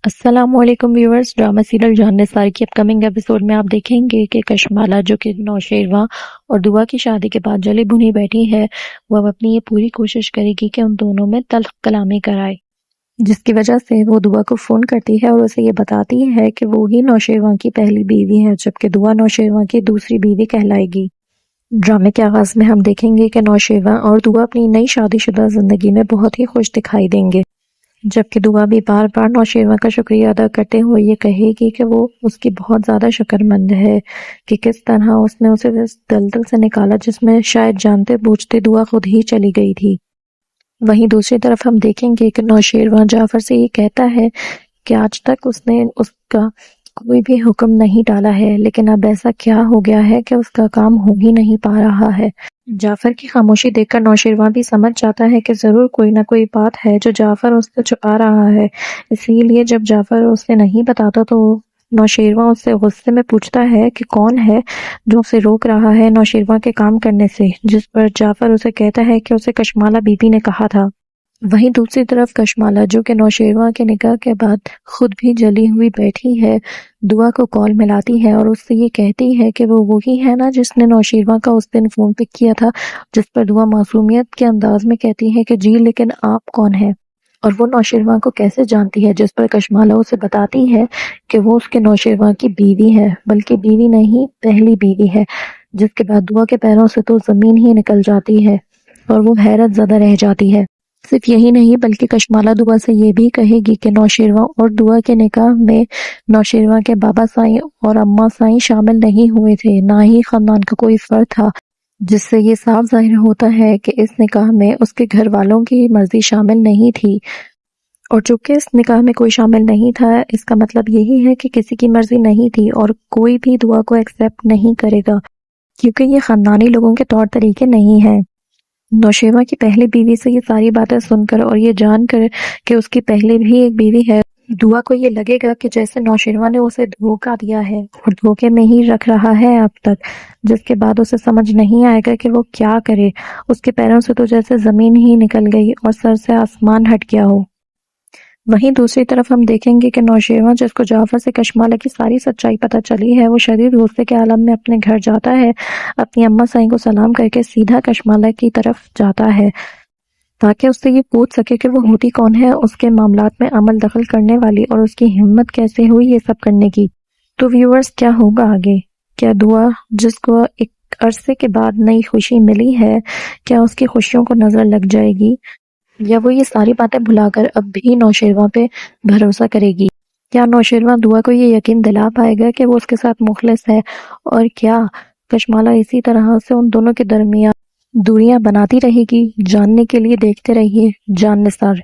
السلام علیکم viewers, drama serial جان نثار کی اپ کمنگ ایپیسوڈ میں آپ دیکھیں گے کہ کشمالہ جو کہ نوشیروان اور دعا کی شادی کے بعد جلی بھنی بیٹھی ہے، وہ اب اپنی یہ پوری کوشش کرے گی کہ ان دونوں میں تلخ کلامی کرائے، جس کی وجہ سے وہ دعا کو فون کرتی ہے اور اسے یہ بتاتی ہے کہ وہ ہی نوشیروان کی پہلی بیوی ہے، جبکہ دعا نوشیروان کی دوسری بیوی کہلائے گی۔ ڈرامے کے آغاز میں ہم دیکھیں گے کہ نوشیروان اور دعا اپنی نئی شادی شدہ زندگی میں بہت ہی خوش دکھائی دیں گے، جبکہ دعا بھی بار بار نوشیروان کا شکریہ ادا کرتے ہوئے یہ کہے گی کہ وہ اس کی بہت زیادہ شکر مند ہے کہ کس طرح اس نے اسے اس دلدل سے نکالا جس میں شاید جانتے بوجھتے دعا خود ہی چلی گئی تھی۔ وہیں دوسری طرف ہم دیکھیں گے کہ نوشیروان جعفر سے یہ کہتا ہے کہ آج تک اس نے اس کا کوئی بھی حکم نہیں ڈالا ہے، لیکن اب ایسا کیا ہو گیا ہے کہ اس کا کام ہو ہی نہیں پا رہا ہے۔ جعفر کی خاموشی دیکھ کر نوشیروان بھی سمجھ جاتا ہے کہ ضرور کوئی نہ کوئی بات ہے جو جعفر اس سے چھپا رہا ہے، اسی لیے جب جعفر اسے نہیں بتاتا تو نوشیروان اس سے غصے میں پوچھتا ہے کہ کون ہے جو اسے روک رہا ہے نوشیروان کے کام کرنے سے، جس پر جعفر اسے کہتا ہے کہ اسے کشمالہ بی بی نے کہا تھا۔ وہیں دوسری طرف کشمالہ جو کہ نوشیروان کے نکاح کے بعد خود بھی جلی ہوئی بیٹھی ہے، دعا کو کال ملاتی ہے اور اس سے یہ کہتی ہے کہ وہ وہی ہے نا جس نے نوشیروان کا اس دن فون پک کیا تھا، جس پر دعا معصومیت کے انداز میں کہتی ہے کہ جی لیکن آپ کون ہیں، اور وہ نوشیروان کو کیسے جانتی ہے، جس پر کشمالہ اسے بتاتی ہے کہ وہ اس کے نوشیروان کی بیوی ہے، بلکہ بیوی نہیں پہلی بیوی ہے، جس کے بعد دعا کے پیروں سے تو زمین ہی نکل جاتی ہے اور وہ حیرت زدہ رہ جاتی ہے۔ صرف یہی نہیں بلکہ کشمالہ دعا سے یہ بھی کہے گی کہ نوشیروان اور دعا کے نکاح میں نوشیروان کے بابا سائیں اور اماں سائیں شامل نہیں ہوئے تھے، نہ ہی خاندان کا کوئی فرد تھا، جس سے یہ صاف ظاہر ہوتا ہے کہ اس نکاح میں اس کے گھر والوں کی مرضی شامل نہیں تھی، اور چونکہ اس نکاح میں کوئی شامل نہیں تھا اس کا مطلب یہی ہے کہ کسی کی مرضی نہیں تھی اور کوئی بھی دعا کو ایکسیپٹ نہیں کرے گا، کیونکہ یہ خاندانی لوگوں کے طور طریقے نہیں ہیں۔ نوشیروان کی پہلی بیوی سے یہ ساری باتیں سن کر اور یہ جان کر کہ اس کی پہلے بھی ایک بیوی ہے، دعا کو یہ لگے گا کہ جیسے نوشیروان نے اسے دھوکہ دیا ہے اور دھوکے میں ہی رکھ رہا ہے اب تک، جس کے بعد اسے سمجھ نہیں آئے گا کہ وہ کیا کرے، اس کے پیروں سے تو جیسے زمین ہی نکل گئی اور سر سے آسمان ہٹ گیا ہو۔ وہیں دوسری طرف ہم دیکھیں گے کہ نوشیروان جس کو جعفر سے کشمالہ کی ساری سچائی پتہ چلی ہے، وہ شدید غصے کے عالم میں اپنے گھر جاتا ہے، اپنی اماں سائیں کو سلام کر کے سیدھا کشمالہ کی طرف جاتا ہے تاکہ اس سے یہ پوچھ سکے کہ وہ ہوتی کون ہے اس کے معاملات میں عمل دخل کرنے والی، اور اس کی ہمت کیسے ہوئی یہ سب کرنے کی۔ تو ویورز کیا ہوگا آگے؟ کیا دعا جس کو ایک عرصے کے بعد نئی خوشی ملی ہے، کیا اس کی خوشیوں کو نظر لگ جائے گی، یا وہ یہ ساری باتیں بھلا کر اب بھی نوشیروان پہ بھروسہ کرے گی؟ کیا نوشیروان دعا کو یہ یقین دلا پائے گا کہ وہ اس کے ساتھ مخلص ہے، اور کیا کشمالہ اسی طرح سے ان دونوں کے درمیان دوریاں بناتی رہے گی؟ جاننے کے لیے دیکھتے رہیے جان نثار۔